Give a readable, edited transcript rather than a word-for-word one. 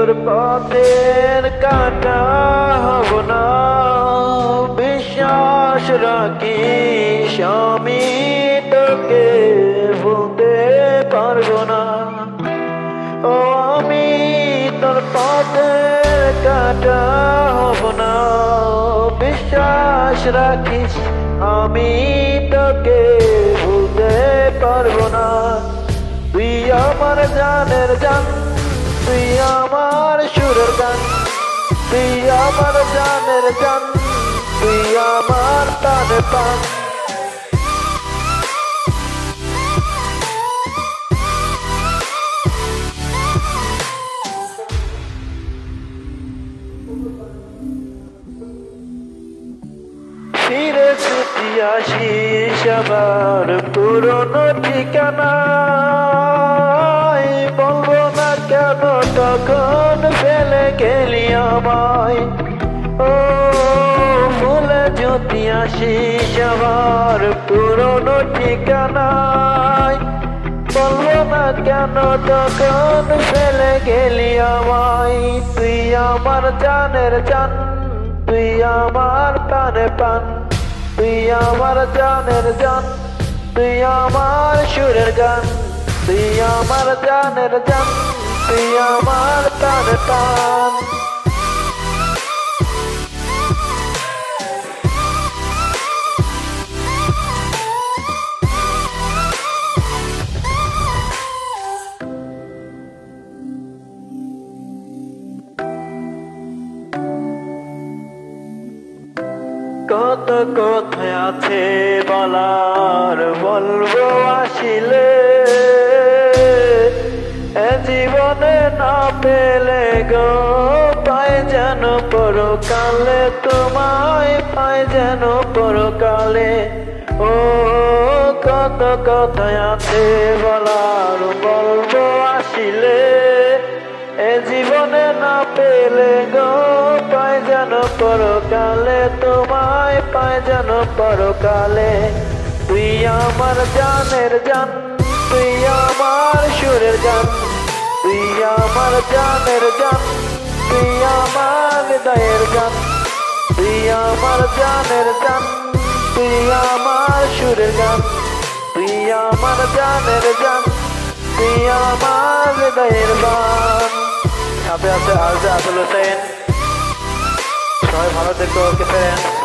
তোর পথের কাঁটা হব না, বিশ্বাস রাখিস আমি তোকে ভুলতে পারবো না। ও আমি তোর পথের কাঁটা হব না, বিশ্বাস রাখিস আমি তোকে ভুলতে পারবো না। তুই আমার জানের জান, তুই আমার সুরের গান, তুই আমার জানের জান, তুই আমার প্রাণে প্রাণ। ফিরে ছুটি আসিস আবার পুরনো ঠিকানায়, বলবো না কেন তখন ফেলে গেলি আমায়। ও ভুলে যদি আসিস আবার পুরনো ঠিকানায়, বলবো না কেন তখন ফেলে গেলি আমায়। তুই আমার জানের জান, তুই আমার প্রাণে প্রাণ, তুই আমার জানের জান, তুই আমার সুরের গান, তুই আমার জানের জান, তুই আমার প্রাণে প্রাণ। কত কথা আছে বলার, বলবো আসিলে এ জীবনে না পেলে গো পায় যেন পরকালে, তোমায় পায় যেন পরকালে। ও কত কথা আছে বলার, বলবো আসিলে এ জীবনে না পেলে গো পায় যেন পরকালে, তোমায় পায় যেন পরকালে। তুই আমার জানের জান, তুই আমার সুরের গান, তুই আমার জানের জান, তুই আমার হৃদয়ের গান, তুই আমার জানের জান, তুই আমার সুরের গান, তুই আমার জানের জান, তুই আমার হৃদয়ের গান। সাথে আছে আরজে আব্দুল হোসেন। সবাই ভালো থেকো, ওকে ফ্রেন্ডস।